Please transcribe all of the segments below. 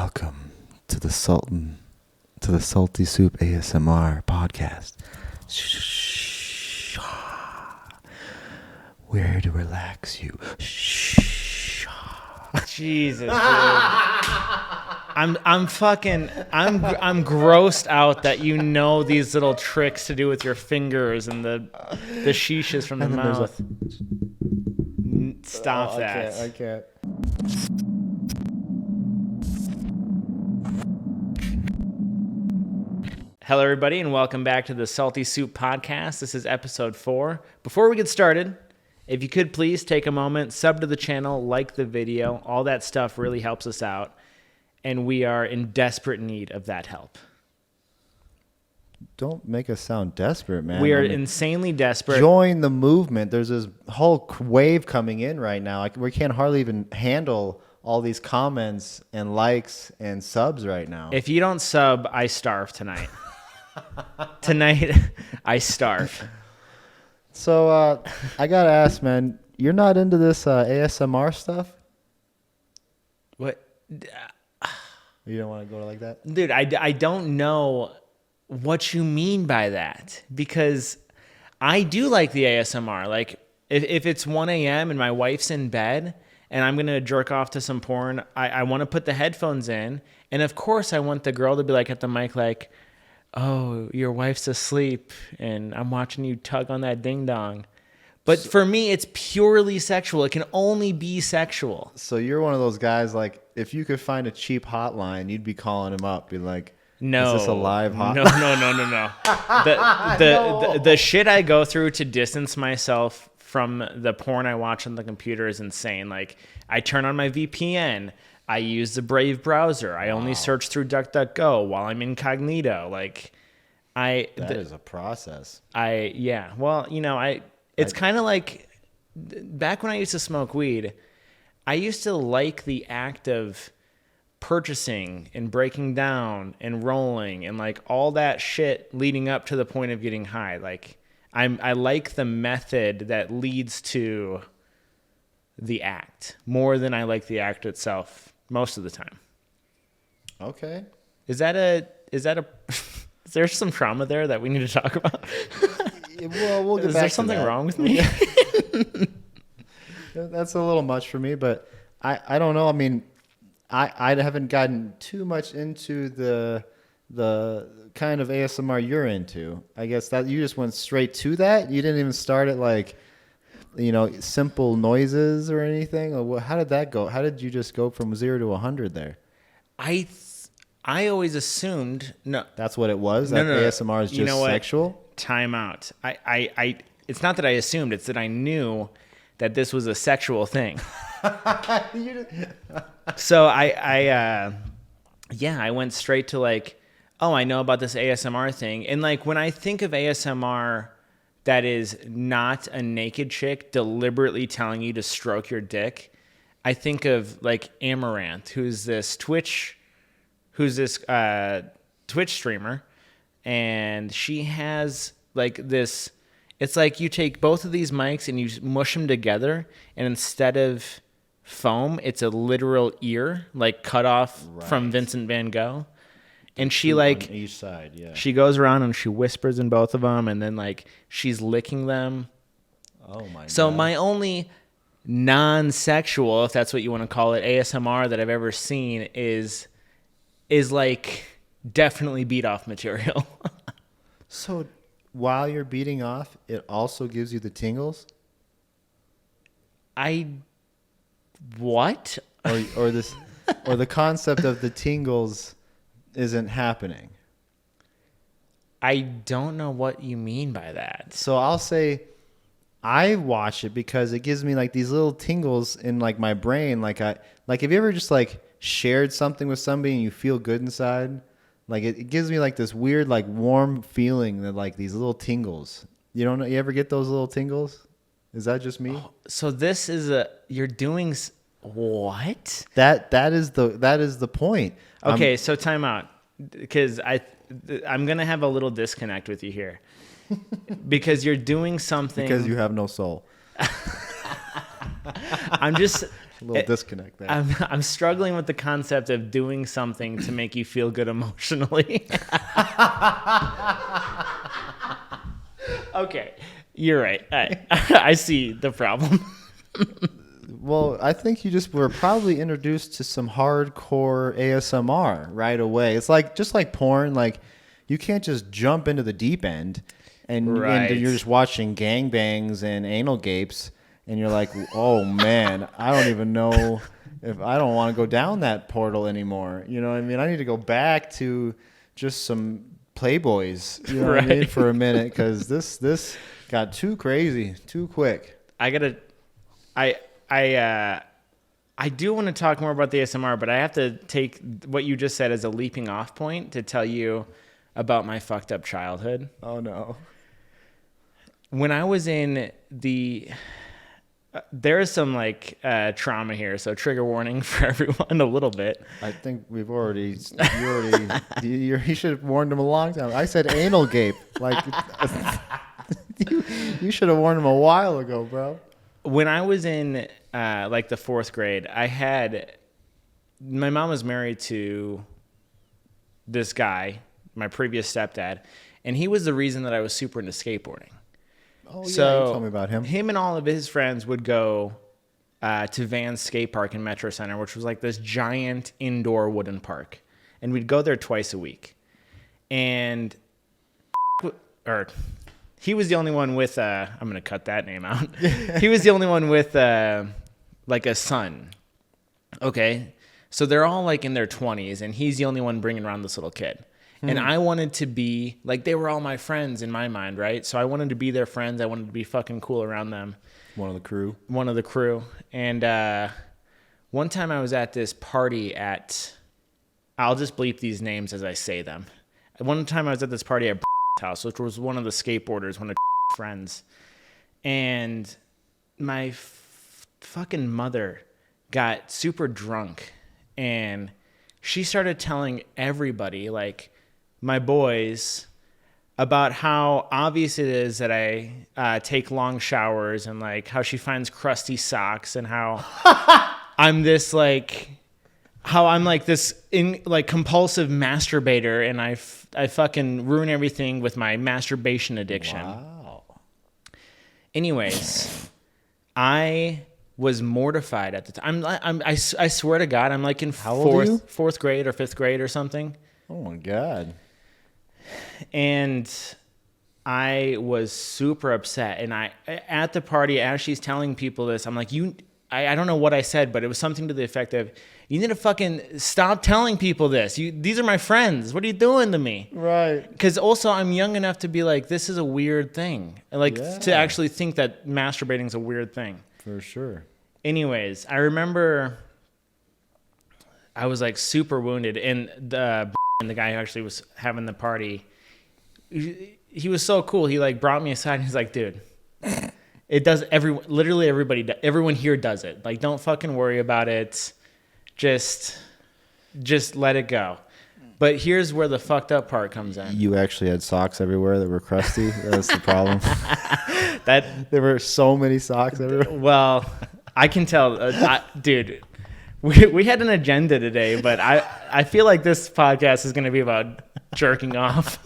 Welcome to the Sulty Soup ASMR podcast. We're here to relax you. Jesus, dude. I'm grossed out that you know these little tricks to do with your fingers and the sheeshes from the mouth. Stop that. I can't. Hello, everybody, and welcome back to the Salty Soup Podcast. This is episode 4. Before we get started, if you could please take a moment, sub to the channel, like the video. All that stuff really helps us out, and we are in desperate need of that help. Don't make us sound desperate, man. We are insanely desperate. Join the movement. There's this whole wave coming in right now. We can't hardly even handle all these comments and likes and subs right now. If you don't sub, I starve tonight. Tonight, I starve. So I gotta ask, man, you're not into this ASMR stuff? What? You don't want to go like that? Dude, I don't know what you mean by that, because I do like the ASMR. Like, if it's 1 a.m. and my wife's in bed and I'm going to jerk off to some porn, I want to put the headphones in. And of course, I want the girl to be like at the mic, like, oh, your wife's asleep and I'm watching you tug on that ding dong. But for me, it's purely sexual. It can only be sexual. So you're one of those guys, like, if you could find a cheap hotline, you'd be calling him up, be like, no. Is this a live hotline? No. The shit I go through to distance myself from the porn I watch on the computer is insane. Like, I turn on my VPN. I use the Brave browser. I only search through DuckDuckGo while I'm incognito. Like, that is a process. Well, you know, it's kind of like back when I used to smoke weed, I used to like the act of purchasing and breaking down and rolling and like all that shit leading up to the point of getting high. Like, I like the method that leads to the act more than I like the act itself most of the time. Okay. Is there some trauma there that we need to talk about? Well, we'll get Is back there to something that. wrong with me? That's a little much for me, but I don't know. I mean, I haven't gotten too much into the kind of ASMR you're into. I guess that you just went straight to that. You didn't even start at like, you know, simple noises or anything. Or how did that go? How did you just go from 0 to 100 there? I always assumed no. That's what it was. No. ASMR is just you know what? sexual. Time out. I it's not that I assumed, it's that I knew that this was a sexual thing. So I went straight to like, oh, I know about this ASMR thing. And like, when I think of ASMR that is not a naked chick deliberately telling you to stroke your dick, I think of like Amaranth, who's this Twitch streamer, and she has like this, it's like you take both of these mics and you mush them together, and instead of foam, it's a literal ear, like cut off from Vincent van Gogh. And she like on each side, yeah. She goes around and she whispers in both of them, and then like she's licking them. Oh my God. So my only non-sexual, if that's what you want to call it, ASMR that I've ever seen is like definitely beat off material. So while you're beating off, it also gives you the tingles? What? Or the concept of the tingles isn't happening. I don't know what you mean by that. So I'll say I watch it because it gives me like these little tingles in like my brain. Like have you ever just like shared something with somebody and you feel good inside? Like it gives me like this weird like warm feeling, that like these little tingles. You don't know? You ever get those little tingles? Is that just me? So this is you're doing what? That is the point. Okay, so time out, because I'm gonna have a little disconnect with you here, because you're doing something. Because you have no soul. I'm just A little disconnect there. I'm struggling with the concept of doing something to make you feel good emotionally. Okay, you're right. I see the problem. Well, I think you just were probably introduced to some hardcore ASMR right away. It's like just like porn. Like you can't just jump into the deep end, and you're just watching gangbangs and anal gapes, and you're like, oh man, I don't even know if I don't want to go down that portal anymore. You know what I mean? I need to go back to just some Playboys. You know what I mean? For a minute, because this got too crazy, too quick. I do want to talk more about the ASMR, but I have to take what you just said as a leaping off point to tell you about my fucked up childhood. Oh no. When I was in there is some trauma here, so trigger warning for everyone a little bit. I think you should have warned him a long time. I said anal gape. Like you should have warned him a while ago, bro. When I was in the fourth grade, my mom was married to this guy, my previous stepdad, and he was the reason that I was super into skateboarding. Oh, so, you told me about him. Him and all of his friends would go to Vans Skate Park in Metro Center, which was like this giant indoor wooden park. And we'd go there twice a week. And he was the only one with, I'm going to cut that name out. He was the only one with like a son. Okay. So they're all like in their 20s, and he's the only one bringing around this little kid. And I wanted to be, like, they were all my friends in my mind, right? So I wanted to be their friends. I wanted to be fucking cool around them. One of the crew. And one time I was at this party I'll just bleep these names as I say them. One time I was at this party at house, which was one of the skateboarders, one of the friends. And my fucking mother got super drunk. And she started telling everybody, like, my boys, about how obvious it is that I take long showers, and like how she finds crusty socks, and how I'm this compulsive masturbator, and I fucking ruin everything with my masturbation addiction. Wow. Anyways, I was mortified at the time. I swear to God, I'm like in fourth grade or fifth grade or something. Oh my God. And I was super upset. And at the party, as she's telling people this, I'm like, I don't know what I said, but it was something to the effect of, you need to fucking stop telling people this. These are my friends. What are you doing to me? Right. Because also I'm young enough to be like, this is a weird thing. Like to actually think that masturbating is a weird thing. For sure. Anyways, I remember I was like super wounded, and the guy who actually was having the party, he was so cool. He like brought me aside and he's like, dude, it does everyone here does it. Like, don't fucking worry about it. Just let it go. But here's where the fucked up part comes in. You actually had socks everywhere that were crusty. That's the problem. There were so many socks everywhere. Well, I can tell, dude. We had an agenda today, but I feel like this podcast is going to be about jerking off.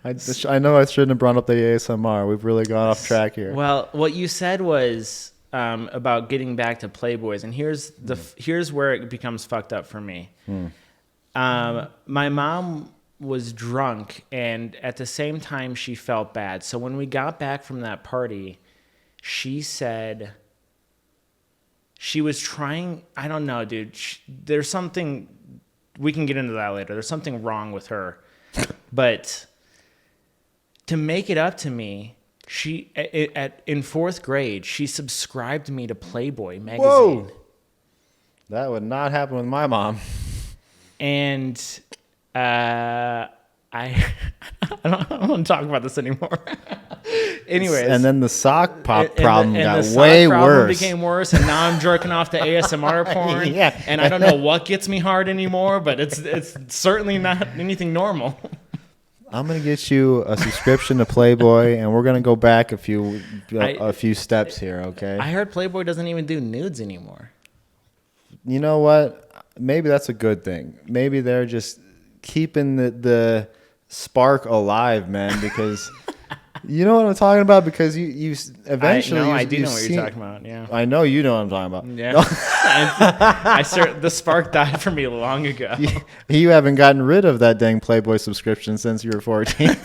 I know I shouldn't have brought up the ASMR. We've really gone off track here. Well, what you said was about getting back to Playboys, and here's where it becomes fucked up for me. My mom was drunk, and at the same time she felt bad. So when we got back from that party, she said she was trying, I don't know, dude. There's something, we can get into that later. There's something wrong with her. But to make it up to me, in fourth grade, she subscribed me to Playboy magazine. Whoa! That would not happen with my mom. And I don't want to talk about this anymore. Anyways, and then the sock pop and problem got the way sock problem worse. Became worse, and now I'm jerking off to ASMR porn. Yeah. And I don't know what gets me hard anymore, but it's certainly not anything normal. I'm gonna get you a subscription to Playboy, and we're gonna go back a few steps here. Okay. I heard Playboy doesn't even do nudes anymore. You know what? Maybe that's a good thing. Maybe they're just keeping the spark alive, man. Because you know what I'm talking about. Because you eventually. I do know what you're talking about. Yeah. I know you know what I'm talking about. Yeah. The spark died for me long ago. You haven't gotten rid of that dang Playboy subscription since you were 14.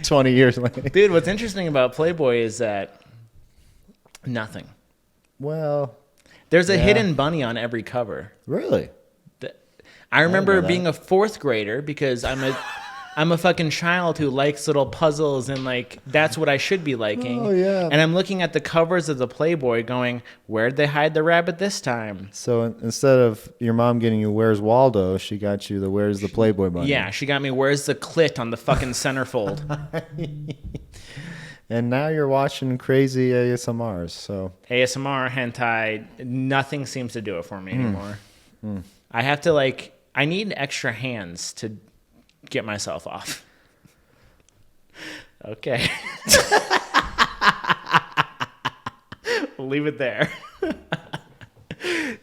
20 years later. Dude, what's interesting about Playboy is that nothing. Well, there's a hidden bunny on every cover. Really? I remember being a fourth grader because I'm a fucking child who likes little puzzles and like that's what I should be liking. Oh yeah. And I'm looking at the covers of the Playboy going, where'd they hide the rabbit this time? So instead of your mom getting you Where's Waldo, she got you the Where's the Playboy bunny. Yeah, she got me Where's the clit on the fucking centerfold. And now you're watching crazy ASMRs. So ASMR, hentai, nothing seems to do it for me anymore. I have to I need extra hands to get myself off. Okay. We'll leave it there.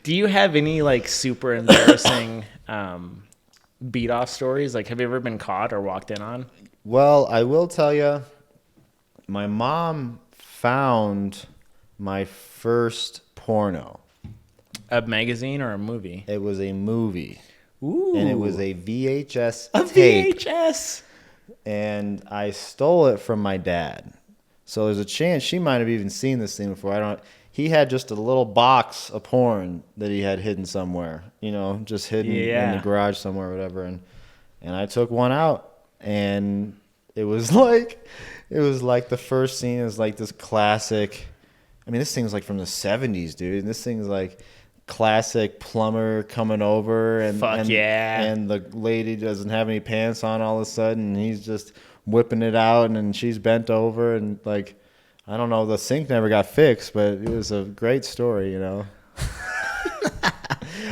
Do you have any super embarrassing beat off stories? Like, have you ever been caught or walked in on? Well, I will tell you, my mom found my first porno. A magazine or a movie? It was a movie. Ooh. And it was a VHS tape. tape. VHS. And I stole it from my dad. So there's a chance she might have even seen this thing before. He had just a little box of porn that he had hidden somewhere, just hidden in the garage somewhere or whatever. And I took one out, and it was like the first scene is like this classic. I mean, this thing's like from the 70s, dude. And this thing's like classic plumber coming over and the lady doesn't have any pants on all of a sudden, and he's just whipping it out, and then she's bent over, and I don't know, the sink never got fixed, but it was a great story.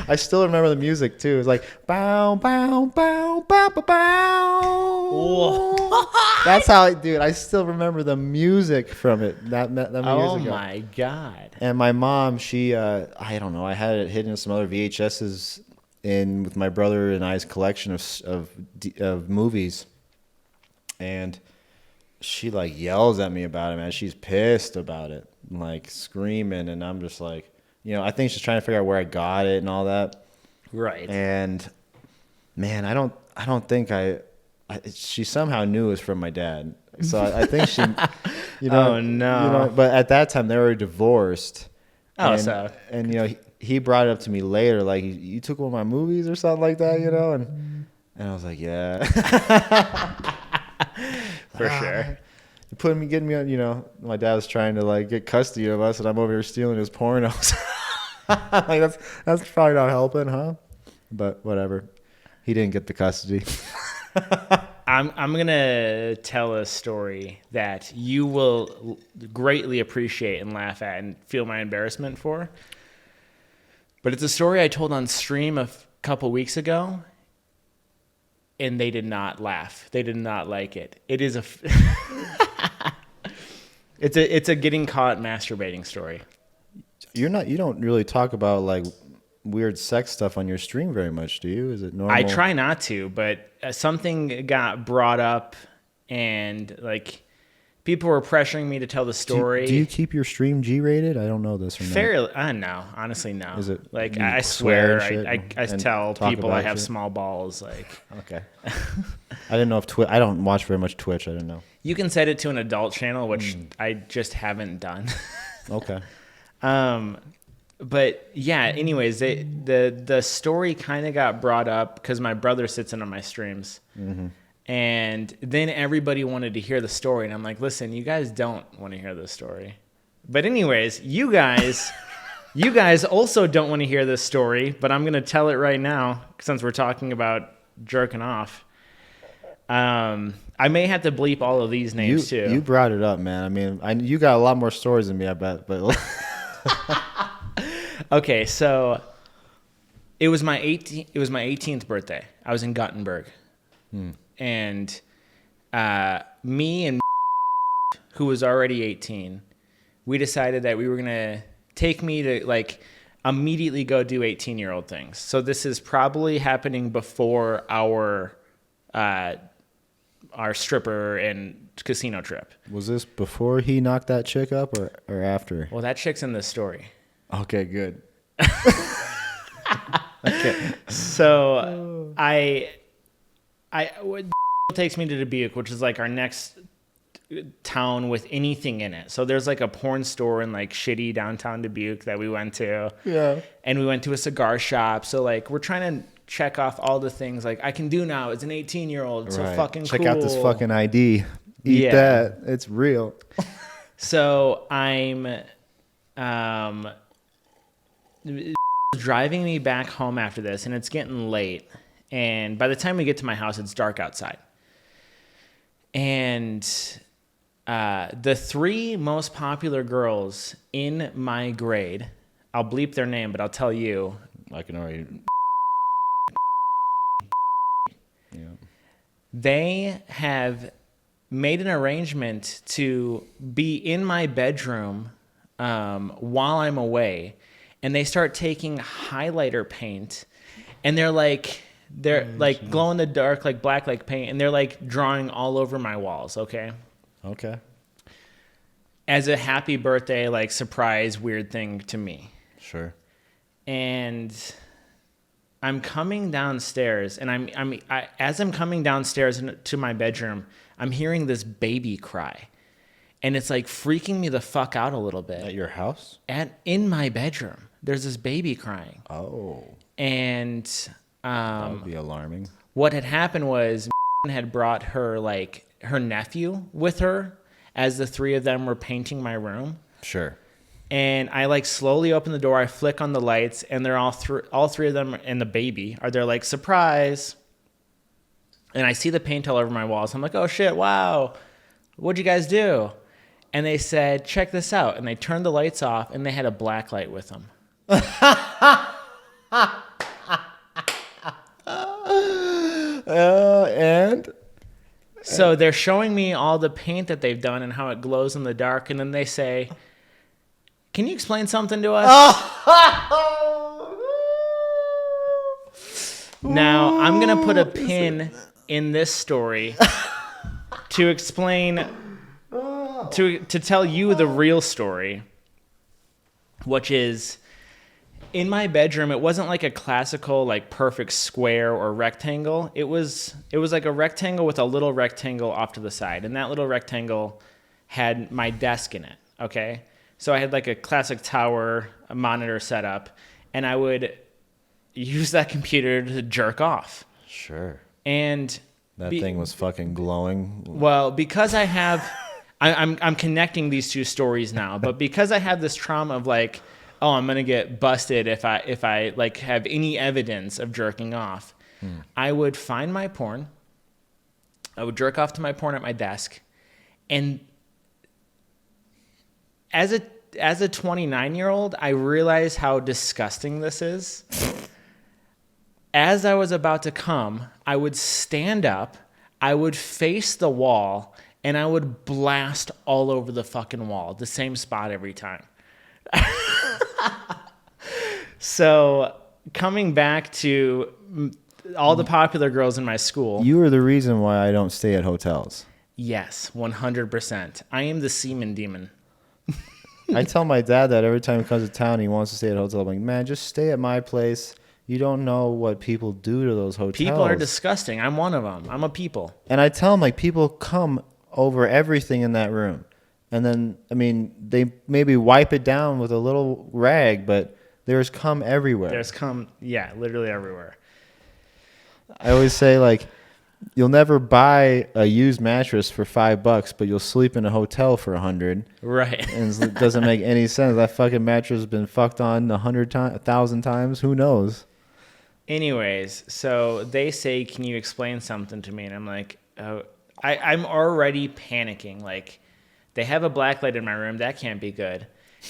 I still remember the music too. It was like bow bow bow bow bow bow. That's how dude, I still remember the music from it. That years Oh ago. my god. And my mom, she I don't know, I had it hidden in some other VHSs with my brother and I's collection of movies. And she yells at me about it, man. She's pissed about it, screaming, and I'm just like, I think she's trying to figure out where I got it and all that. Right. And man, I don't think she somehow knew it was from my dad. So I think she, oh no. But at that time they were divorced. Oh, and he brought it up to me later, like, you took one of my movies or something like that, and I was like, yeah. For sure. Getting me on, my dad was trying to get custody of us, and I'm over here stealing his pornos. That's probably not helping, huh? But whatever. He didn't get the custody. I'm gonna tell a story that you will greatly appreciate and laugh at and feel my embarrassment for. But it's a story I told on stream a couple weeks ago, and they did not laugh. They did not like it. It is it's a getting caught masturbating story. You don't really talk about weird sex stuff on your stream very much, do you? Is it normal? I try not to, but something got brought up, and people were pressuring me to tell the story. Do you keep your stream G-rated? I don't know this or not. Fairly, no, honestly, no. Is it? I swear, I and tell people I have shit? small balls. Okay. I didn't know if I don't watch very much Twitch. I didn't know. You can set it to an adult channel, which I just haven't done. Okay. But yeah, anyways, the story kind of got brought up because my brother sits in on my streams. Mm-hmm. And then everybody wanted to hear the story. And I'm like, listen, you guys don't want to hear this story. But anyways, you guys also don't want to hear this story, but I'm going to tell it right now since we're talking about jerking off. I may have to bleep all of these names too. You brought it up, man. I mean, you got a lot more stories than me, I bet. But okay, so it was my 18th birthday. I was in Gothenburg. And me and who was already 18, we decided that we were going to take me to like immediately go do 18-year-old things. So this is probably happening before our stripper and casino trip. Was this before he knocked that chick up or after? Well, that chick's in this story. Okay, good. Okay. So takes me to Dubuque, which is like our next town with anything in it. So there's like a porn store in like shitty downtown Dubuque that we went to. Yeah. And we went to a cigar shop. So like we're trying to check off all the things like I can do now as an 18-year-old. So fucking Check cool. out this fucking ID. Eat that. It's real. So I'm driving me back home after this, and it's getting late. And by the time we get to my house, it's dark outside. And the three most popular girls in my grade, I'll bleep their name, but I'll tell you. I can already. Yeah. They have made an arrangement to be in my bedroom while I'm away. And they start taking highlighter paint, and they're like glow in the dark, like black, like paint, and they're like drawing all over my walls. Okay. As a happy birthday, like surprise, weird thing to me. Sure. And I'm coming downstairs, and as I'm coming downstairs to my bedroom, I'm hearing this baby cry, and it's like freaking me the fuck out a little bit. At your house? In my bedroom. There's this baby crying. Oh. And that would be alarming. What had happened was had brought her nephew with her as the three of them were painting my room. Sure. And I like slowly open the door, I flick on the lights, and they're all three of them and the baby are there like surprise. And I see the paint all over my walls. I'm like, oh shit, wow. What'd you guys do? And they said, check this out. And they turned the lights off, and they had a black light with them. And so they're showing me all the paint that they've done and how it glows in the dark, and then they say, can you explain something to us? Now I'm gonna put a pin in this story to explain to tell you the real story, which is in my bedroom. It wasn't like a classical, like perfect square or rectangle. It was like a rectangle with a little rectangle off to the side. And that little rectangle had my desk in it. Okay. So I had like a classic tower, a monitor set up, and I would use that computer to jerk off. Sure. And that thing was fucking glowing. Well, because I have, I'm connecting these two stories now, but because I have this trauma of like, oh, I'm gonna get busted if I like have any evidence of jerking off. I would find my porn. I would jerk off to my porn at my desk, and as a 29-year-old, I realized how disgusting this is. As I was about to come, I would stand up, I would face the wall, and I would blast all over the fucking wall, the same spot every time. So coming back to all the popular girls in my school. You are the reason why I don't stay at hotels. Yes, 100%. I am the semen demon. I tell my dad that every time he comes to town, he wants to stay at a hotel. I'm like, man, just stay at my place. You don't know what people do to those hotels. People are disgusting. I'm one of them. I'm a people. And I tell them, like, people come over everything in that room. And then, I mean, they maybe wipe it down with a little rag, but there's cum everywhere. There's cum, yeah, literally everywhere. I always say, like, you'll never buy a used mattress for $5, but you'll sleep in a hotel for $100. Right. And it doesn't make any sense. That fucking mattress has been fucked on 1,000 times. Who knows? Anyways, so they say, can you explain something to me? And I'm like, oh, I'm already panicking. Like, they have a black light in my room. That can't be good.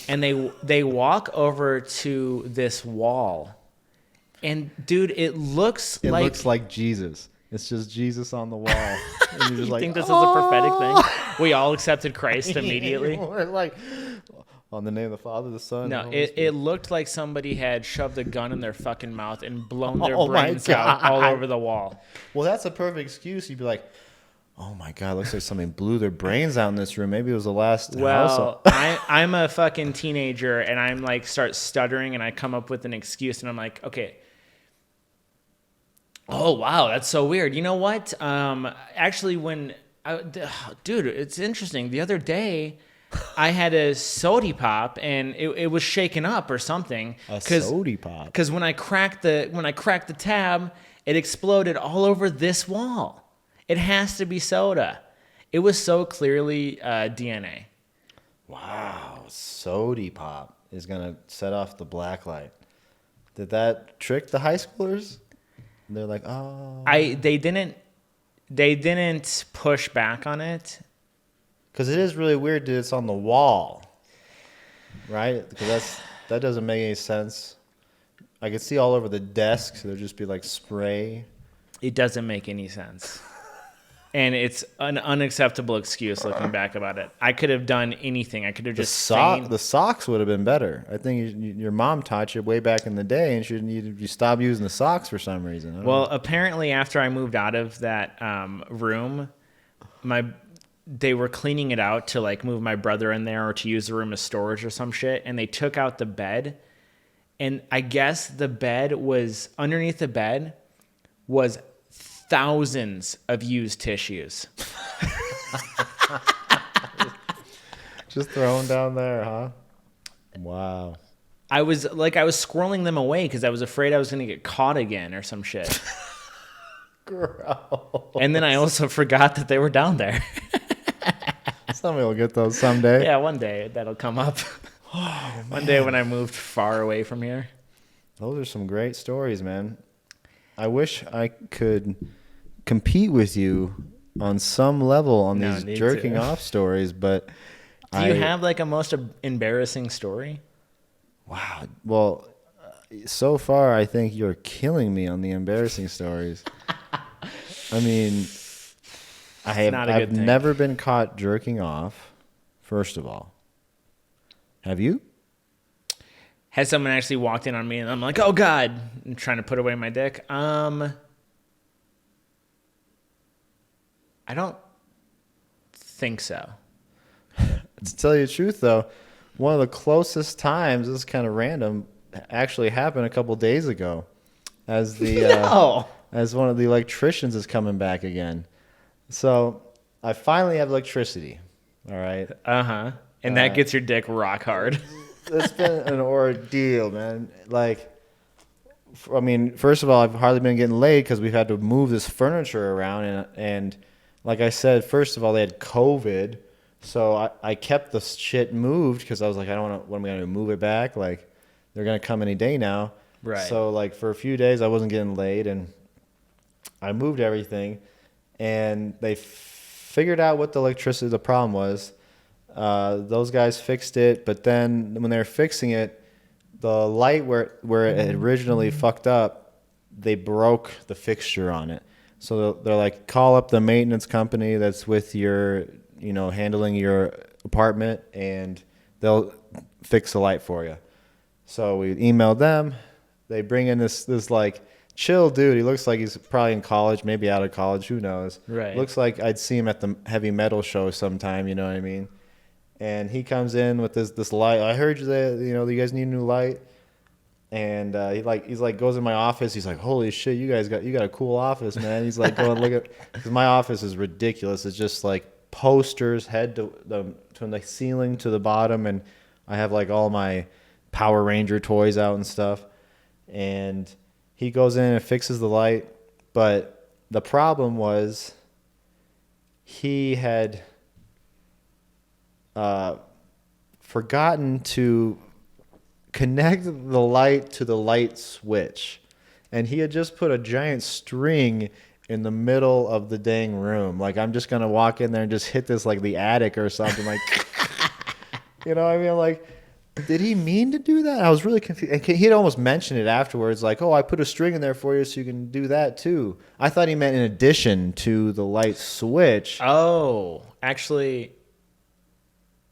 And they walk over to this wall. And, dude, it looks like Jesus. It's just Jesus on the wall. And you're just You like, think this is a prophetic thing? We all accepted Christ immediately. We're like, on the name of the Father, the Son. and the No, Holy it Spirit. looked like somebody had shoved a gun in their fucking mouth and blown their Oh my brains out God. all over the wall. Well, that's a perfect excuse. You'd be like, oh my God, looks like somebody blew their brains out in this room. Maybe it was the last house. Well, I'm a fucking teenager, and I'm like start stuttering, and I come up with an excuse, and I'm like, okay. Oh wow, that's so weird. You know what? Actually, dude, it's interesting. The other day, I had a sody pop, and it was shaken up or something. A sody pop. Because when I cracked the tab, it exploded all over this wall. It has to be soda. It was so clearly DNA. Wow, sody pop is gonna set off the black light. Did that trick the high schoolers? And they're like, oh, They didn't push back on it. because it is really weird that it's on the wall, right? Because that doesn't make any sense. I could see all over the desk. So there'd just be like spray. It doesn't make any sense. And it's an unacceptable excuse looking back about it. I could have done anything. I could have just The socks would have been better. I think your mom taught you way back in the day, and you stop using the socks for some reason. I don't Well, know. apparently after I moved out of that room, they were cleaning it out to like move my brother in there or to use the room as storage or some shit, and they took out the bed, and I guess the bed was underneath the bed was thousands of used tissues. Just thrown down there, huh? Wow. I was squirreling them away because I was afraid I was going to get caught again or some shit. Gross. And then I also forgot that they were down there. Somebody will get those someday. Yeah, one day that'll come up. One day when I moved far away from here. Those are some great stories, man. I wish I could compete with you on some level on No, these need jerking to. off stories, but Do you have like a most embarrassing story? Wow. Well, so far I think you're killing me on the embarrassing stories. I mean, not a I've good thing. never been caught jerking off. First of all, have you? Has someone actually walked in on me and I'm like, oh God, I'm trying to put away my dick? I don't think so. To tell you the truth, though, one of the closest times, this is kind of random, actually happened a couple days ago, as as one of the electricians is coming back again. So I finally have electricity. All right, Uh-huh. And that gets your dick rock hard. it's been an ordeal, man. Like, I mean, first of all, I've hardly been getting laid because we've had to move this furniture around, and like I said, first of all, they had COVID. So I kept the shit moved because I was like, I don't want to, what am I going to do, move it back? Like, they're going to come any day now. Right. So, like, for a few days, I wasn't getting laid, and I moved everything, and they figured out what the problem was. Those guys fixed it, but then when they were fixing it, the light where it had originally fucked up, they broke the fixture on it. So they're like, call up the maintenance company that's with your, handling your apartment, and they'll fix the light for you. So we emailed them. They bring in this like chill dude. He looks like he's probably in college, maybe out of college. Who knows? Right. Looks like I'd see him at the heavy metal show sometime. You know what I mean? And he comes in with this light. I heard you that you guys need a new light. And he's like goes in my office. He's like, holy shit, you got a cool office, man. He's like, go and look at, because my office is ridiculous. It's just like posters from the ceiling to the bottom, and I have like all my Power Ranger toys out and stuff. And he goes in and fixes the light, but the problem was he had forgotten to connect the light to the light switch, and he had just put a giant string in the middle of the dang room. Like, I'm just gonna walk in there and just hit this like the attic or something, like you know what I mean? Like, Did he mean to do that? I was really confused. And he'd almost mentioned it afterwards, like, "Oh, I put a string in there for you so you can do that too." I thought he meant in addition to the light switch. Oh, actually,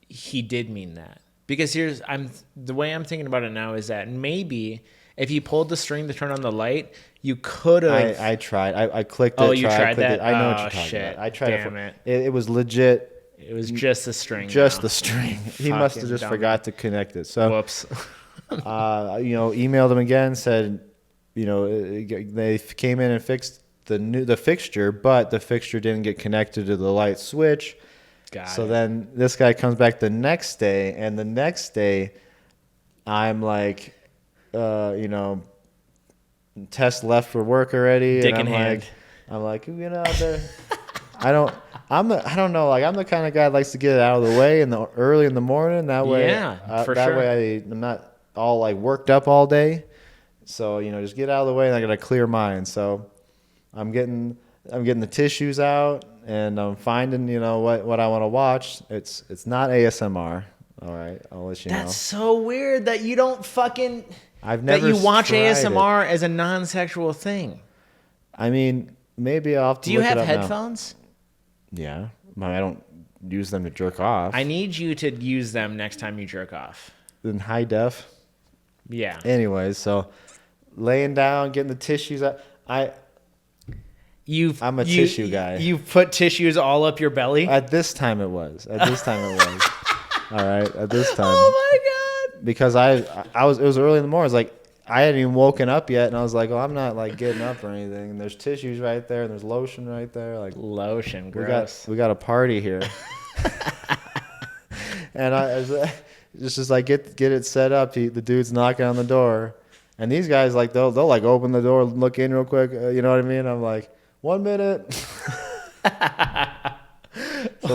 he did mean that. Because the way I'm thinking about it now is that maybe if you pulled the string to turn on the light, you could have. I tried. I clicked it. Oh, you tried clicked that? It. I know what Oh, you're talking shit. about. I tried Damn it. it. It was legit. It was just the string. Just now. the string. He must have Fucking just dummy. forgot to connect it. So, Whoops. emailed him again. Said, they came in and fixed the fixture, but the fixture didn't get connected to the light switch. So then this guy comes back the next day, and the next day, I'm like, Tess left for work already, Dick and in hand. I'm like, I don't know. Like, I'm the kind of guy that likes to get it out of the way early in the morning. That way, for that sure. way I'm not all like worked up all day. So just get out of the way, and I got a clear mind. So I'm getting the tissues out, and I'm finding what I want to watch. It's not ASMR. All right, I'll let you know. That's so weird that you don't fucking. I've never that you watch tried ASMR as a non-sexual thing. I mean, maybe I'll have to Do you look have it up now. headphones? Yeah, but I don't use them to jerk off. I need you to use them next time you jerk off. In high def. Yeah. Anyways, so laying down, getting the tissues out. I'm a tissue guy. You put tissues all up your belly? At this time it was. All right, at this time. Oh my god. Because it was early in the morning. I was like, I hadn't even woken up yet, and I was like, well, I'm not like getting up or anything. And there's tissues right there, and there's lotion right there. Like, Lotion, gross. we got a party here. And it's just like get it set up. The dude's knocking on the door, and these guys like they'll like open the door, look in real quick. You know what I mean? I'm like, 1 minute. So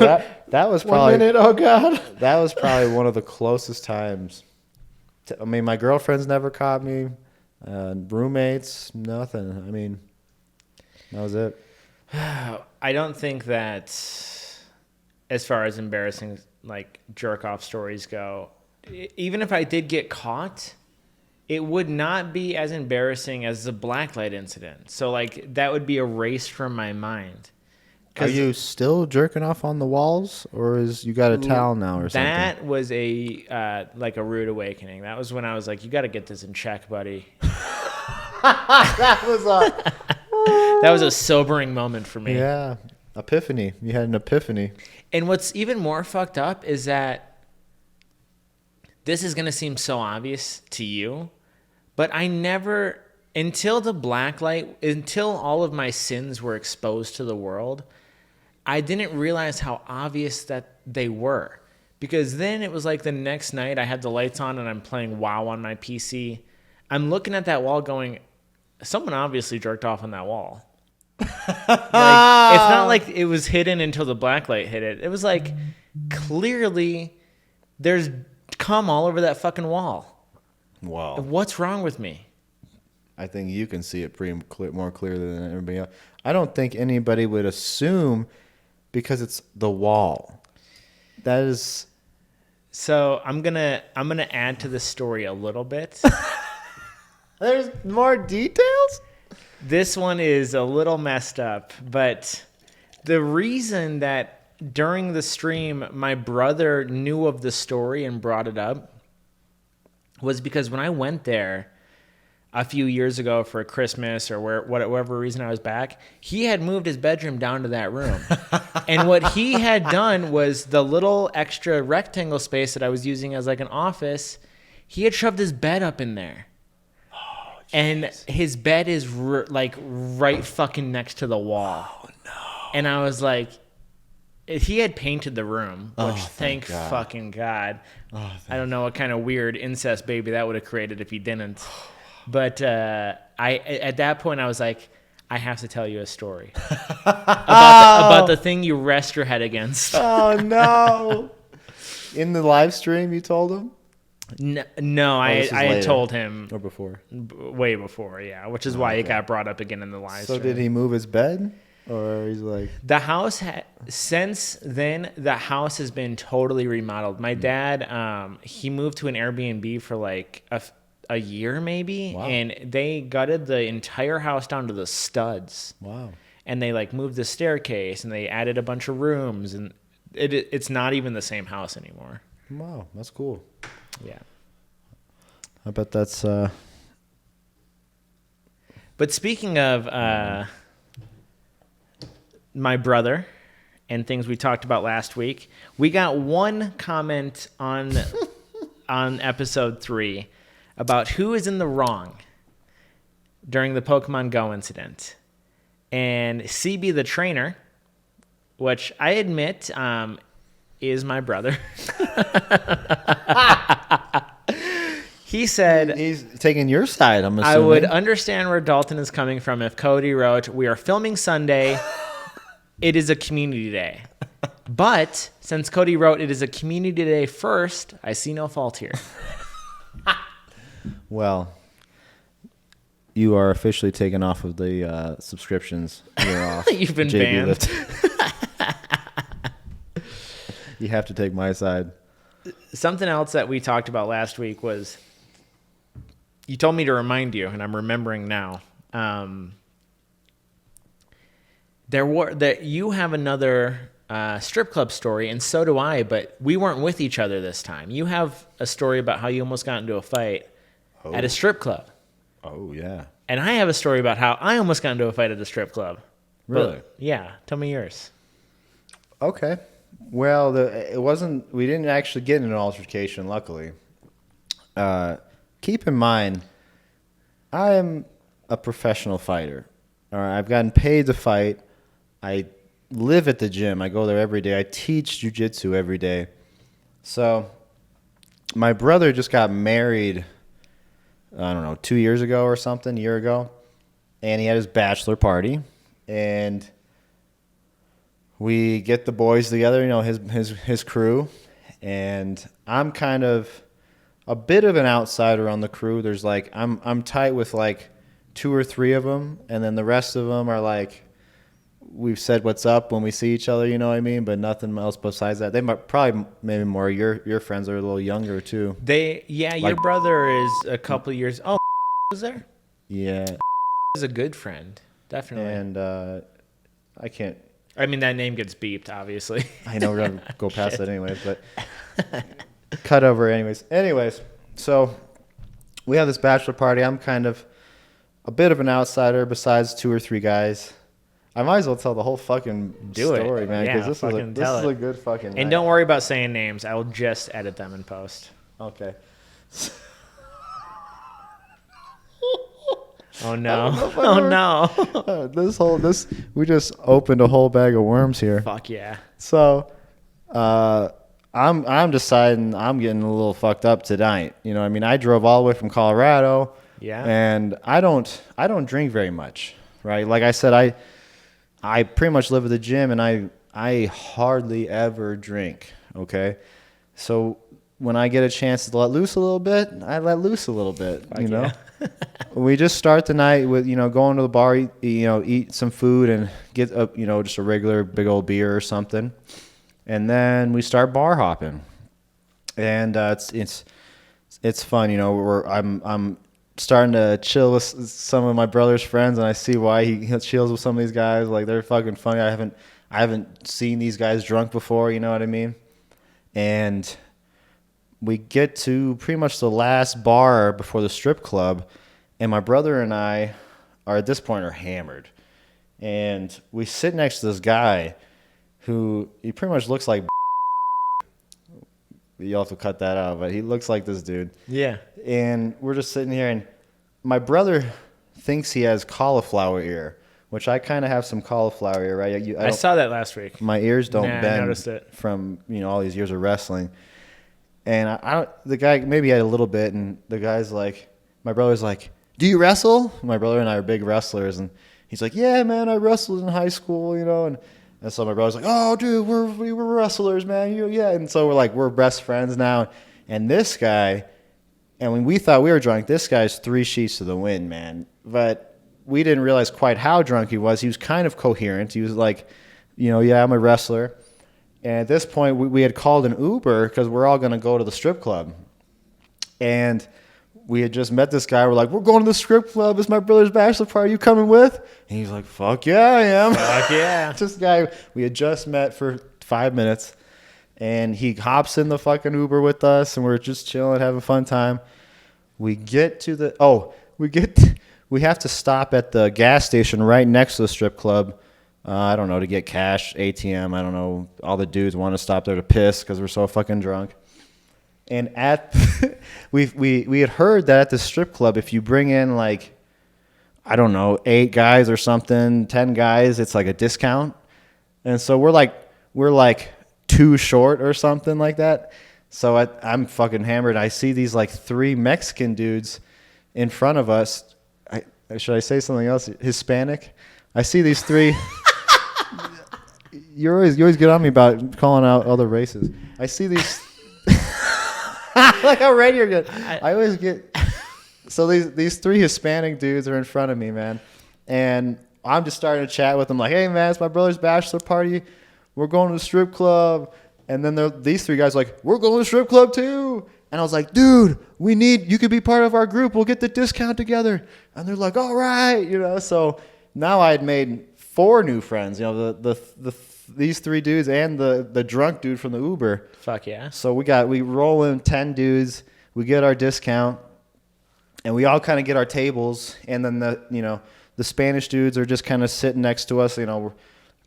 that was probably 1 minute. Oh god. that was probably one of the closest times. I mean, my girlfriend's never caught me. Roommates, nothing. I mean, that was it. I don't think that, as far as embarrassing like jerk off stories go, even if I did get caught, it would not be as embarrassing as the blacklight incident. So like that would be erased from my mind. Are you still jerking off on the walls, or you got a towel now or something? That was like a rude awakening. That was when I was like, you got to get this in check, buddy. That was a sobering moment for me. Yeah, epiphany. You had an epiphany. And what's even more fucked up is that this is going to seem so obvious to you, but I never, until all of my sins were exposed to the world, I didn't realize how obvious that they were. Because then it was like the next night I had the lights on and I'm playing WoW on my PC. I'm looking at that wall going, someone obviously jerked off on that wall. Like, it's not like it was hidden until the blacklight hit it. It was like, clearly there's cum all over that fucking wall. Wow. What's wrong with me? I think you can see it more clearly than everybody else. I don't think anybody would assume because it's the wall. That is. So I'm gonna add to the story a little bit. There's more details? This one is a little messed up, but the reason that during the stream my brother knew of the story and brought it up was because when I went there a few years ago for Christmas or whatever reason I was back, he had moved his bedroom down to that room. And what he had done was the little extra rectangle space that I was using as like an office, he had shoved his bed up in there. Oh, and his bed is like right fucking next to the wall. Oh, no. And I was like, he had painted the room, which thank fucking God. I don't know what kind of weird incest baby that would have created if he didn't. But at that point, I was like, I have to tell you a story about the thing you rest your head against. Oh, no. In the live stream, you told him? No, I had told him. Or before? Way before, yeah. Which is why it got brought up again in the live stream. So did he move his bed? Or he's like, The house since then the house has been totally remodeled. My dad, he moved to an Airbnb for like a year maybe, Wow. and they gutted the entire house down to the studs. wow. And they like moved the staircase and they added a bunch of rooms, and it's not even the same house anymore. Wow, that's cool. Yeah. I bet that's But speaking of my brother and things we talked about last week, we got one comment on episode 3 about who is in the wrong during the Pokemon Go incident. And CB the trainer, which I admit is my brother. He said, he's taking your side, I'm assuming. I would understand where Dalton is coming from if Cody wrote, we are filming Sunday. It is a community day. But since Cody wrote, it is a community day first, I see no fault here. Well, you are officially taken off of the subscriptions. You're off. You've been JB banned. Lift. You have to take my side. Something else that we talked about last week was, you told me to remind you, and I'm remembering now. That you have another strip club story, and so do I, but we weren't with each other this time. You have a story about how you almost got into a fight at a strip club. Oh, yeah. And I have a story about how I almost got into a fight at a strip club. Really? But, yeah. Tell me yours. Okay. Well, we didn't actually get in an altercation, luckily. Keep in mind, I am a professional fighter. All right, I've gotten paid to fight. I live at the gym. I go there every day. I teach jiu-jitsu every day. So my brother just got married, I don't know, 2 years ago or something, a year ago. And he had his bachelor party. And we get the boys together, you know, his crew. And I'm kind of a bit of an outsider on the crew. There's like, I'm tight with like 2 or 3 of them. And then the rest of them are like, we've said what's up when we see each other, you know what I mean? But nothing else besides that. They might probably maybe more your friends are a little younger too. Your brother is a couple of years. Oh, was there? Yeah. Is a good friend, definitely. And I can't. I mean, that name gets beeped, obviously. I know we're gonna go past that anyways, but cut over anyways. Anyways, so we have this bachelor party. I'm kind of a bit of an outsider besides 2 or 3 guys. I might as well tell the whole fucking story, man, because this is a good fucking night. And don't worry about saying names. I will just edit them in post. Okay. Oh no! Oh no! We just opened a whole bag of worms here. Fuck yeah! So, I'm deciding I'm getting a little fucked up tonight. You know, I mean, I drove all the way from Colorado. Yeah. And I don't drink very much, right? Like I said, I pretty much live at the gym, and I hardly ever drink. Okay, so when I get a chance to let loose a little bit, I let loose a little bit. Fuck you know. Yeah. We just start the night with, you know, going to the bar, eat some food and get just a regular big old beer or something. And then we start bar hopping. And it's fun, you know, I'm starting to chill with some of my brother's friends, and I see why he chills with some of these guys. Like, they're fucking funny. I haven't seen these guys drunk before, you know what I mean? And we get to pretty much the last bar before the strip club, and my brother and I at this point are hammered. And we sit next to this guy who, he pretty much looks like you'll have to cut that out, but he looks like this dude. Yeah. And we're just sitting here, and my brother thinks he has cauliflower ear, which I kind of have some cauliflower ear, right? I saw that last week. My ears don't I bend noticed it. from, all these years of wrestling. And the guy maybe had a little bit, and the guy's like, my brother's like, do you wrestle? My brother and I are big wrestlers, and he's like, yeah, man, I wrestled in high school, and so my brother's like, oh, dude, we were wrestlers, man, yeah. And so we're best friends now. And this guy, and when we thought we were drunk, this guy's 3 sheets to the wind, man. But we didn't realize quite how drunk he was. He was kind of coherent. He was like, yeah, I'm a wrestler. And at this point, we had called an Uber because we're all going to go to the strip club. And we had just met this guy. We're like, we're going to the strip club. It's my brother's bachelor party. You coming with? And he's like, fuck yeah, I am. Fuck yeah. This guy we had just met for 5 minutes. And he hops in the fucking Uber with us. And we're just chilling, having a fun time. We get to we have to stop at the gas station right next to the strip club. I don't know, to get cash, ATM. I don't know. All the dudes want to stop there to piss because we're so fucking drunk. And we had heard that at the strip club, if you bring in like, I don't know, 8 guys or something, 10 guys, it's like a discount. And so we're like 2 short or something like that. So I'm fucking hammered. I see these like 3 Mexican dudes in front of us. Should I say something else? Hispanic. I see these 3. You always get on me about calling out other races. I see these. Like how ready you're good. I always get. So these 3 Hispanic dudes are in front of me, man, and I'm just starting to chat with them like, hey man, it's my brother's bachelor party. We're going to the strip club. And then these 3 guys are like, we're going to the strip club too. And I was like, dude, you could be part of our group. We'll get the discount together. And they're like, all right, So now I had made 4 new friends. These 3 dudes and the drunk dude from the Uber. Fuck yeah. So we roll in 10 dudes. We get our discount, and we all kind of get our tables. And then the Spanish dudes are just kind of sitting next to us.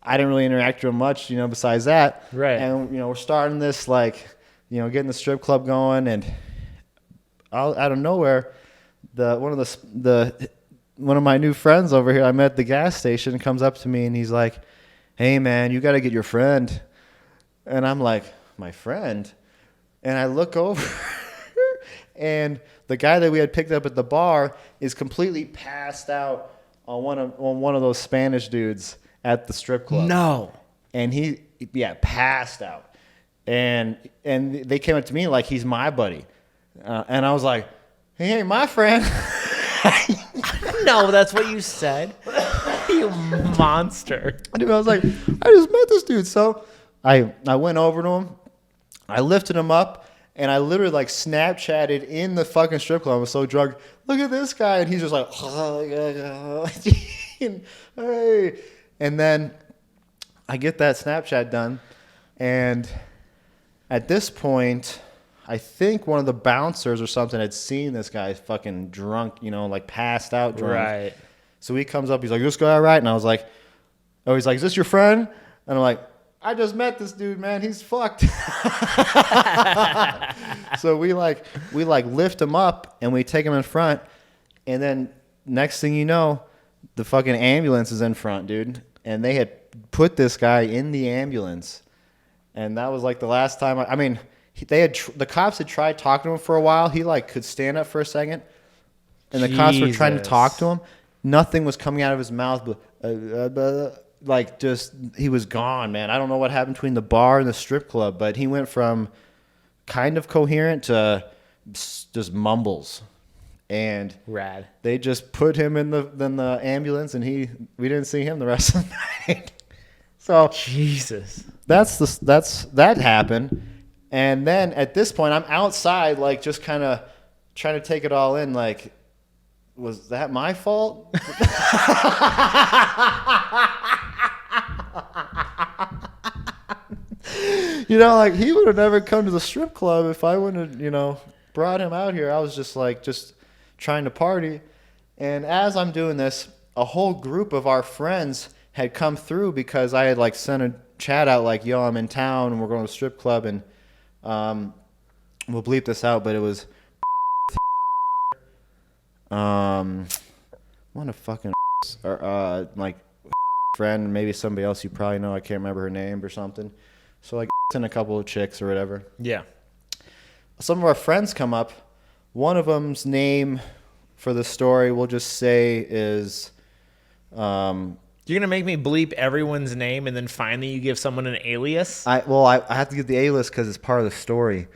I didn't really interact with them much, besides that. Right. And, we're starting this, getting the strip club going. And out of nowhere, one of my new friends over here I met at the gas station comes up to me, and he's like, hey, man, you got to get your friend. And I'm like, my friend? And I look over, and the guy that we had picked up at the bar is completely passed out on one of those Spanish dudes at the strip club. No. And passed out. And they came up to me like he's my buddy. And I was like, hey, my friend. No, that's what you said. You monster. Dude, I was like, I just met this dude. So I went over to him. I lifted him up. And I literally Snapchatted in the fucking strip club. I was so drunk. Look at this guy. And he's just like, hey. And then I get that Snapchat done, and at this point, I think one of the bouncers or something had seen this guy fucking drunk, passed out drunk. Right. So he comes up, he's like, this guy all right? And I was like, he's like, is this your friend? And I'm like, I just met this dude, man. He's fucked. So we lift him up, and we take him in front, and then next thing you know, the fucking ambulance is in front, dude. And they had put this guy in the ambulance, and that was the last time. The cops had tried talking to him for a while. He could stand up for a second, and the cops were trying to talk to him. Nothing was coming out of his mouth, but just he was gone, man. I don't know what happened between the bar and the strip club, but he went from kind of coherent to just mumbles. And rad. They just put him in the ambulance, and we didn't see him the rest of the night. So Jesus, that happened. And then at this point, I'm outside, just kind of trying to take it all in. Was that my fault? He would have never come to the strip club if I wouldn't have, brought him out here. I was just trying to party. And as I'm doing this, a whole group of our friends had come through because I had sent a chat out yo, I'm in town and we're going to the strip club, and we'll bleep this out, but it was one of fucking or friend, maybe somebody else you probably know, I can't remember her name or something. So and a couple of chicks or whatever. Yeah. Some of our friends come up. One of them's name for the story we'll just say is You're gonna make me bleep everyone's name and then finally you give someone an alias? I have to give the alias because it's part of the story.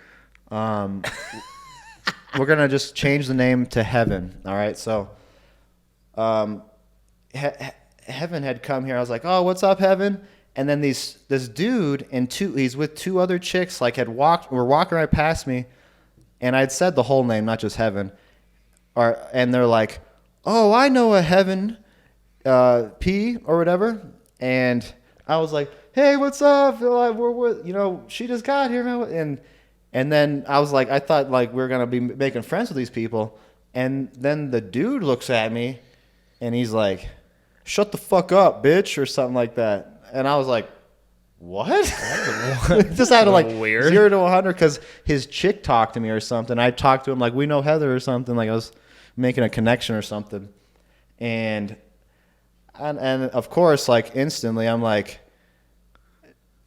We're gonna just change the name to Heaven. All right, so Heaven had come here. I was like, oh, what's up, Heaven? And then this dude and he's with two other chicks, like were walking right past me, and I'd said the whole name, not just Heaven. And they're like, oh, I know a Heaven, P or whatever. And I was like, hey, what's up? We're she just got here, man. And then I was like, I thought like we were gonna be making friends with these people. And then the dude looks at me, and he's like, shut the fuck up, bitch, or something like that. And I was like, what? Just had to like weird. 0 to 100 because his chick talked to me or something. I talked to him like, we know Heather or something. Like I was making a connection or something. And of course, like instantly, I'm like,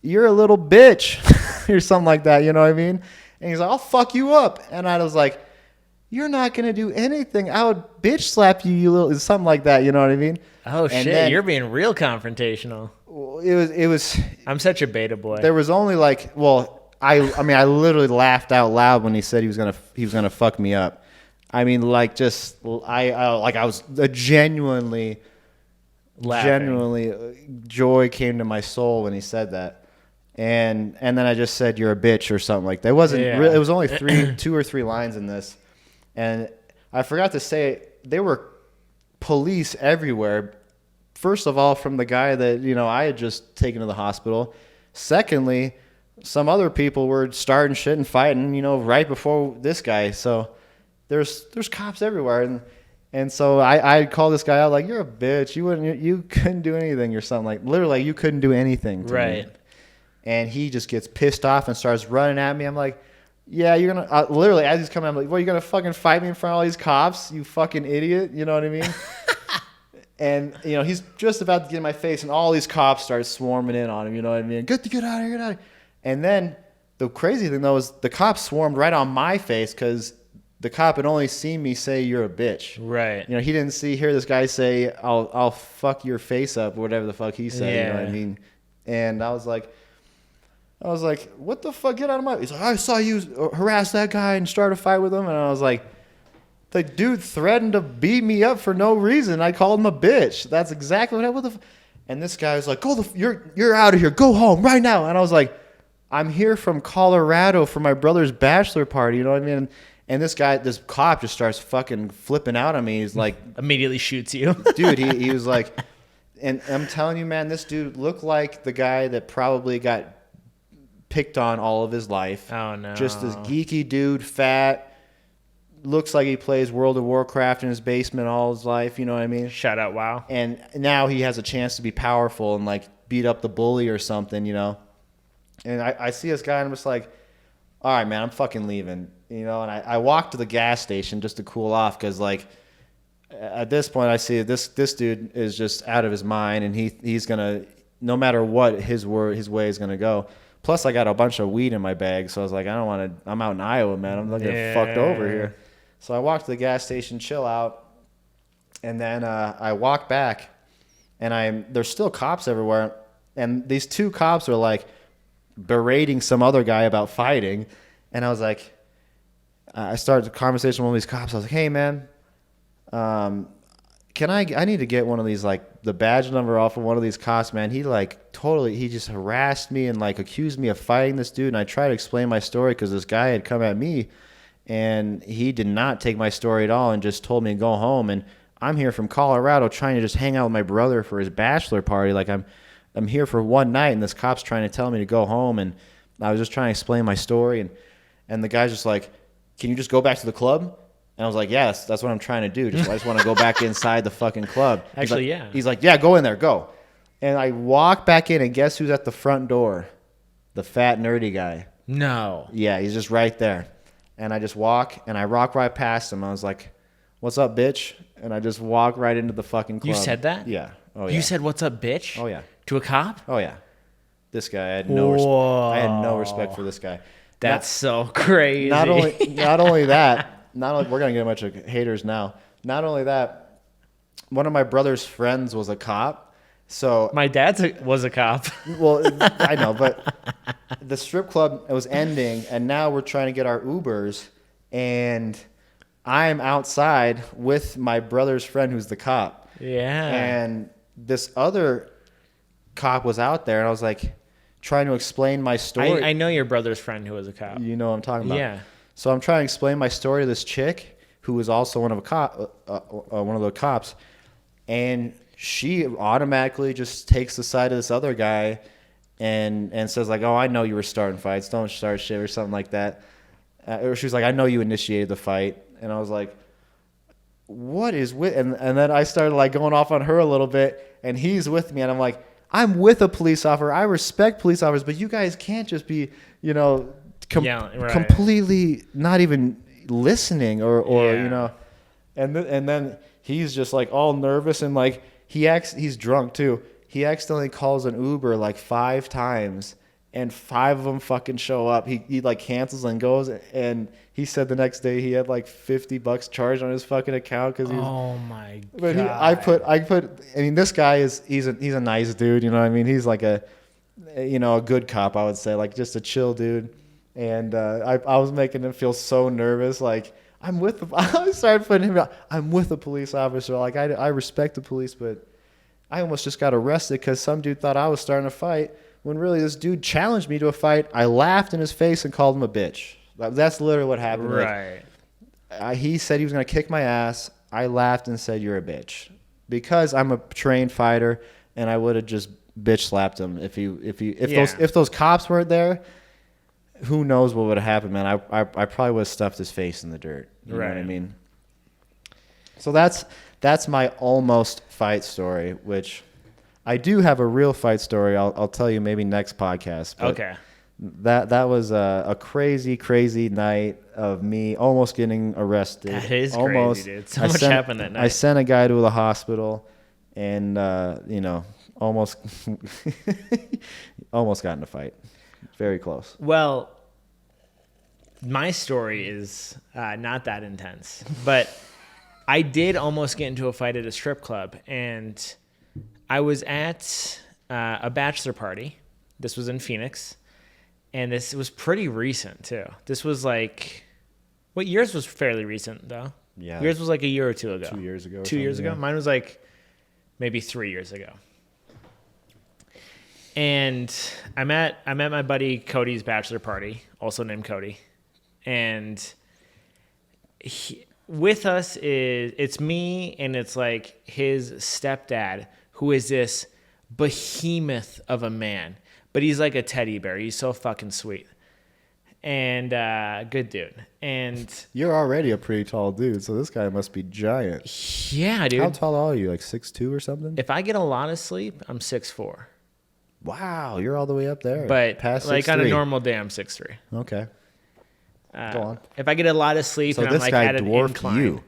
you're a little bitch or something like that. You know what I mean? And he's like, I'll fuck you up. And I was like, you're not going to do anything. I would bitch slap you, you little, something like that. You know what I mean? Oh, and shit. then, you're being real confrontational. It was. I'm such a beta boy. There was only like, well, I literally laughed out loud when he said he was gonna fuck me up. I mean, like, just I was genuinely joy came to my soul when he said that, and then I just said you're a bitch or something like that. It wasn't. Yeah. It was only 2 or 3 lines in this, and I forgot to say there were police everywhere. First of all, from the guy that I had just taken to the hospital. Secondly, some other people were starting shit and fighting, right before this guy. So there's cops everywhere, and so I called this guy out like, you're a bitch. You couldn't do anything or something, like literally you couldn't do anything to right. me. And he just gets pissed off and starts running at me. I'm like, yeah, you're gonna literally as he's coming, I'm like, well, you're gonna fucking fight me in front of all these cops, you fucking idiot. You know what I mean? And he's just about to get in my face, and all these cops start swarming in on him. You know what I mean? Get out of here, get out of here. And then the crazy thing though is the cops swarmed right on my face because the cop had only seen me say you're a bitch. Right. He didn't hear this guy say I'll fuck your face up or whatever the fuck he said. Yeah. You know what I mean? And I was like, what the fuck? Get out of my. He's like, I saw you harass that guy and start a fight with him, and I was like, the dude threatened to beat me up for no reason. I called him a bitch. That's exactly what I. And this guy was like, you're out of here. Go home right now. And I was like, I'm here from Colorado for my brother's bachelor party. You know what I mean? And this cop just starts fucking flipping out on me. He's like, immediately shoots you. Dude, he was like, and I'm telling you, man, this dude looked like the guy that probably got picked on all of his life. Oh no. Just this geeky dude, fat. Looks like he plays World of Warcraft in his basement all his life, you know what I mean? Shout out, WoW. And now he has a chance to be powerful and like beat up the bully or something, And I see this guy and I'm just like, all right, man, I'm fucking leaving, And I walked to the gas station just to cool off because like at this point I see this dude is just out of his mind and he's gonna, no matter what his way is gonna go. Plus I got a bunch of weed in my bag, so I was like, I don't want to. I'm out in Iowa, man. I'm not getting fucked over here. So I walked to the gas station, chill out, and then I walk back, and there's still cops everywhere, and these 2 cops are like berating some other guy about fighting, and I was like, I started a conversation with one of these cops. I was like, hey man, I need to get one of these, like the badge number off of one of these cops, man. He he just harassed me and like accused me of fighting this dude, and I tried to explain my story because this guy had come at me. And he did not take my story at all and just told me to go home. And I'm here from Colorado trying to just hang out with my brother for his bachelor party. Like I'm here for one night, and this cop's trying to tell me to go home. And I was just trying to explain my story. And the guy's just like, can you just go back to the club? And I was like, yes, that's what I'm trying to do. I just want to go back inside the fucking club. Actually, yeah. He's like, yeah, go in there, go. And I walk back in, and guess who's at the front door? The fat, nerdy guy. No. Yeah, he's just right there. And I just walk, and I rock right past him. I was like, what's up, bitch? And I just walk right into the fucking club. You said that? Yeah. Oh, yeah. You said, what's up, bitch? Oh, yeah. To a cop? Oh, yeah. This guy, I had no respect for this guy. That's so crazy. Not only that, we're going to get a bunch of haters now. Not only that, one of my brother's friends was a cop. So my dad was a cop. Well, I know, but the strip club, it was ending, and now we're trying to get our Ubers, and I'm outside with my brother's friend who's the cop. Yeah. And this other cop was out there, and I was like trying to explain my story. I know your brother's friend who was a cop. You know what I'm talking about. Yeah. So I'm trying to explain my story to this chick who was also one of the cops, and she automatically just takes the side of this other guy and says like, "Oh, I know you were starting fights. Don't start shit," or something like that. Or she was like, "I know you initiated the fight," and I was like, "What is with?" And then I started like going off on her a little bit, and he's with me, and I'm like, "I'm with a police officer. I respect police officers, but you guys can't just be, completely not even listening or Yeah. And then he's just like all nervous and like he's drunk too. He accidentally calls an Uber like 5 times, and 5 of them fucking show up. He like cancels and goes, and he said the next day he had like $50 charged on his fucking account because he's. Oh my god! But I put. I mean, this guy he's a nice dude. You know what I mean? He's like a good cop. I would say like just a chill dude. And I was making him feel so nervous. Like I started putting him. I'm with a police officer. Like I respect the police, but I almost just got arrested because some dude thought I was starting a fight when really this dude challenged me to a fight. I laughed in his face and called him a bitch. That's literally what happened. Right. He said he was going to kick my ass. I laughed and said, "You're a bitch," because I'm a trained fighter, and I would have just bitch slapped him if those cops weren't there. Who knows what would have happened, man? I probably would have stuffed his face in the dirt. You know what I mean? So that's my almost fight story, which I do have a real fight story. I'll tell you maybe next podcast. But Okay. That was a crazy, crazy night of me almost getting arrested. That is almost, crazy, dude. So much happened that night. I sent a guy to the hospital, and almost almost got in a fight. Very close. Well, my story is not that intense, but I did almost get into a fight at a strip club, and I was at a bachelor party. This was in Phoenix, and this was pretty recent too. This was like, yours was fairly recent though. Yeah. Yours was like a year or two ago. 2 years ago. 2 years ago. Yeah. Mine was like maybe 3 years ago. And I'm at my buddy Cody's bachelor party, also named Cody, and with us it's me and it's like his stepdad, who is this behemoth of a man, but he's like a teddy bear. He's so fucking sweet and good dude. And You're already a pretty tall dude, so this guy must be giant. yeah, dude. How tall are you? Like 6'2" or something? If I get a lot of sleep, I'm 6'4". Wow, you're all the way up there. But past like 6'3". on a normal day, I'm 6'3". Okay. Go on. If I get a lot of sleep So and I'm this like guy at an dwarfed incline, you.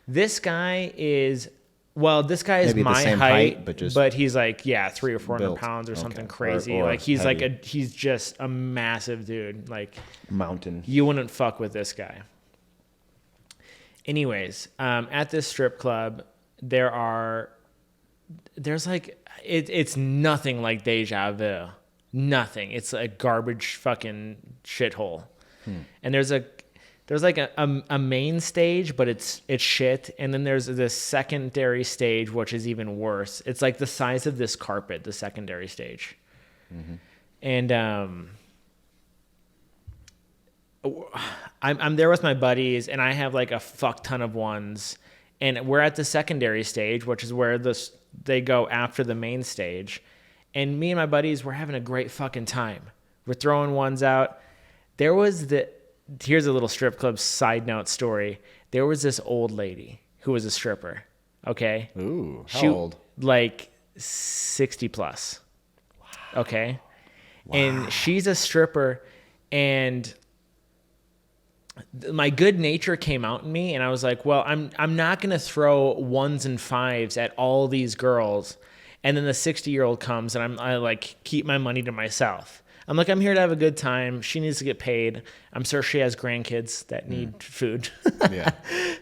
This guy is Maybe the my same height, height, but he's like 300 or 400 built. pounds or something Okay. crazy. Or like he's heavy. he's just a massive dude. Like Mountain. you wouldn't fuck with this guy. Anyways, at this strip club, there's like it's nothing like Deja Vu. Nothing. It's a garbage fucking shithole. And there's like a main stage, but it's shit. And then there's this secondary stage, which is even worse. It's like the size of this carpet, the secondary stage. Mm-hmm. And I'm there with my buddies, and I have like a fuck ton of ones. And we're at the secondary stage, which is where they go after the main stage. And me and my buddies were having a great fucking time. We're throwing ones out. Here's a little strip club side note story. There was this old lady who was a stripper. Okay. Ooh, how old? Like 60 plus. Wow. Okay. Wow. And she's a stripper, and my good nature came out in me, and I was like, well, I'm not going to throw 1s and 5s at all these girls. And then the 60-year-old comes, and I like keep my money to myself. I'm like, I'm here to have a good time. She needs to get paid. I'm sure she has grandkids that need food. Yeah.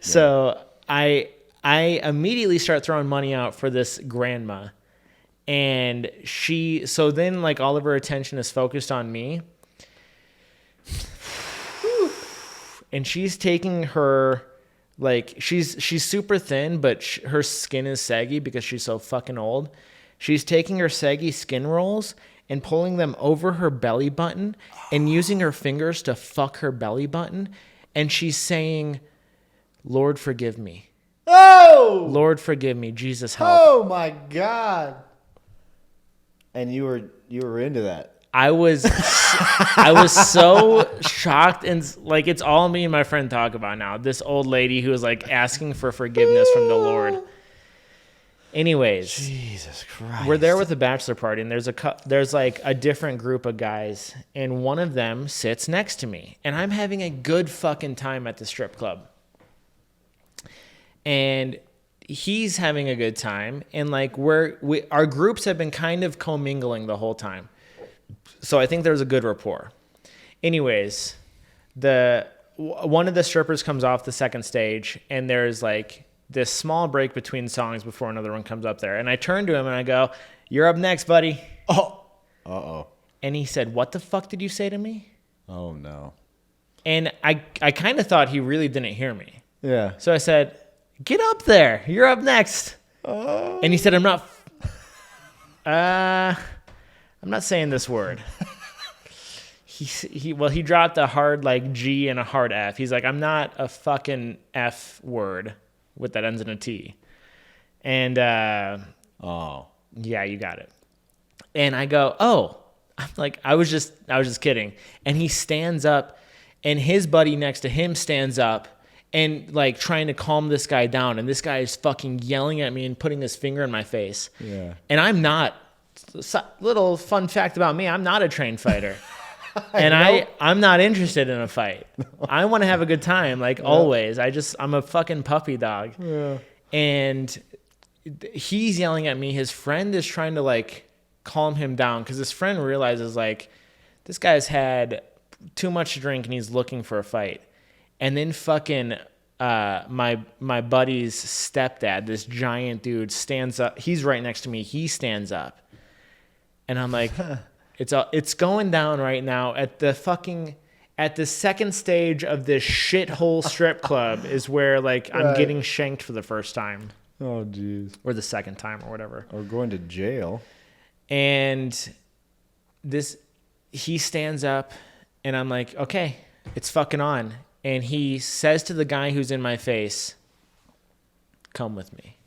So I immediately start throwing money out for this grandma. And so then like all of her attention is focused on me. And she's taking her Like she's super thin, but her skin is saggy because she's so fucking old. She's taking her saggy skin rolls and pulling them over her belly button and using her fingers to fuck her belly button. And she's saying, Lord, forgive me. Oh! Lord, forgive me. Jesus, help. Oh my God. And you were into that. I was so shocked, and like it's all me and my friend talk about now. This old lady who was like asking for forgiveness from the Lord. Anyways, Jesus Christ. we're there with a bachelor party, and there's like a different group of guys, and one of them sits next to me, and I'm having a good fucking time at the strip club, and he's having a good time, and like our groups have been kind of commingling the whole time, so I think there's a good rapport. Anyways, one of the strippers comes off the second stage, and there's like this small break between songs before another one comes up there. And I turn to him and I go, "You're up next, buddy." Oh. Uh-oh. And he said, "What the fuck did you say to me?" Oh, no. And I kind of thought he really didn't hear me. Yeah. So I said, "Get up there. You're up next." Oh. And he said, I'm not saying this word. He dropped a hard like G and a hard F. He's like, "I'm not a fucking F word with that ends in a T." And Oh. yeah, you got it. And I go, "Oh." I'm like, I was just kidding. And he stands up, and his buddy next to him stands up and like trying to calm this guy down, and this guy is fucking yelling at me and putting his finger in my face. Yeah. And I'm not. Little fun fact about me, I'm not a trained fighter. And I'm not interested in a fight. I want to have a good time, like always. I'm a fucking puppy dog. Yeah. And he's yelling at me. His friend is trying to like calm him down because his friend realizes like this guy's had too much to drink and he's looking for a fight. And then fucking my buddy's stepdad, this giant dude, stands up. He's right next to me. He stands up. And I'm like, it's going down right now at the second stage of this shithole strip club is where like I'm getting shanked for the first time. Oh, jeez. Or the second time or whatever. Or going to jail. And he stands up and I'm like, okay, it's fucking on. And he says to the guy who's in my face, "Come with me."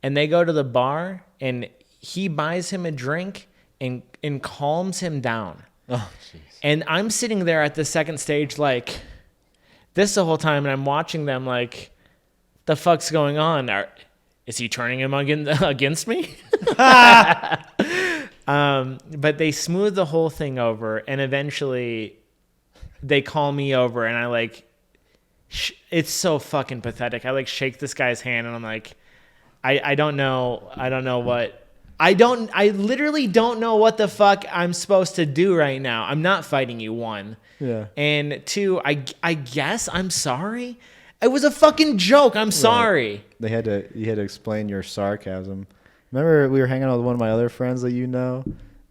And they go to the bar and he buys him a drink and calms him down. Oh, jeez. And I'm sitting there at the second stage like this the whole time, and I'm watching them like, the fuck's going on? Is he turning him against me? But they smooth the whole thing over, and eventually they call me over, and I like, it's so fucking pathetic. I like shake this guy's hand, and I'm like, I literally don't know what the fuck I'm supposed to do right now. I'm not fighting you, one. Yeah. And two, I guess I'm sorry. It was a fucking joke. I'm sorry. You had to explain your sarcasm. Remember we were hanging out with one of my other friends that you know,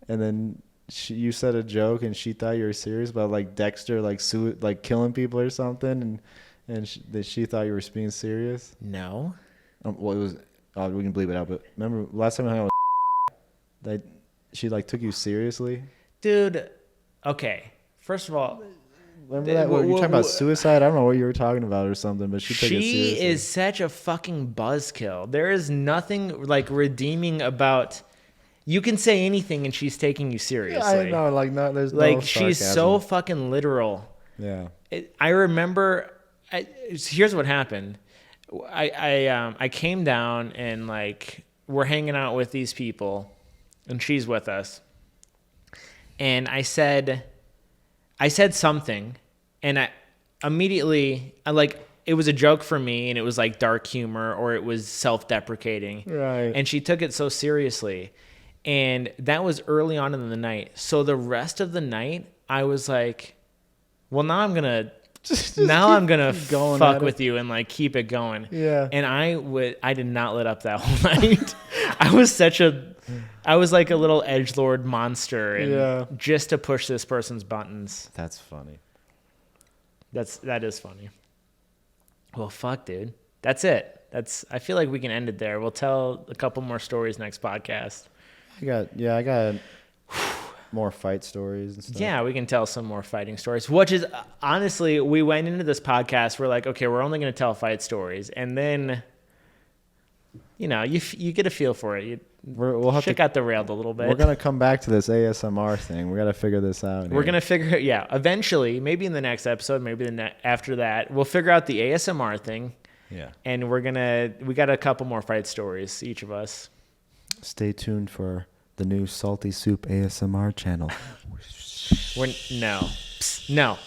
and then you said a joke and she thought you were serious about like Dexter like killing people or something, and she thought you were being serious. No. Well, it was. Oh, we can bleep it out. But remember last time I hung out with that she like took you seriously, dude. Okay. First of all, remember that? What, you talking about suicide? I don't know what you were talking about or something, but she took it seriously. She is such a fucking buzzkill. There is nothing like redeeming about. You can say anything and she's taking you seriously. I know, like no, there's no like she's sarcasm. so fucking literal. Yeah. I remember. Here's what happened. I came down and like we're hanging out with these people, and she's with us. And I said something, and I immediately it was a joke for me, and it was like dark humor or it was self-deprecating. Right. And she took it so seriously. And that was early on in the night. So the rest of the night, I was like, well, now I'm going to fuck with you and like keep it going. Yeah. And I did not let up that whole night. I was like a little edgelord monster, and just to push this person's buttons. That's funny. That is funny. Well, fuck, dude. That's it. I feel like we can end it there. We'll tell a couple more stories next podcast. I got more fight stories and stuff. Yeah, we can tell some more fighting stories, which is honestly, we went into this podcast. We're like, okay, we're only going to tell fight stories. And then, you get a feel for it. We'll have Shit got derailed a little bit. We're going to come back to this ASMR thing. We got to figure this out. We're going to figure it, eventually, maybe in the next episode, maybe after that, we'll figure out the ASMR thing. Yeah. And we got a couple more fight stories, each of us. Stay tuned for the new Salty Soup ASMR channel. No.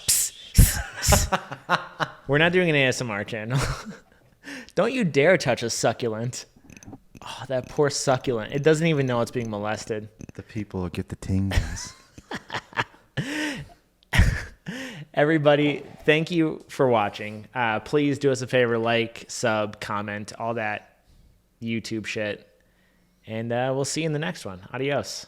We're not doing an ASMR channel. Don't you dare touch a succulent. Oh, that poor succulent. It doesn't even know it's being molested. The people get the tingles. Everybody, thank you for watching. Please do us a favor, like, sub, comment, all that YouTube shit. And we'll see you in the next one. Adios.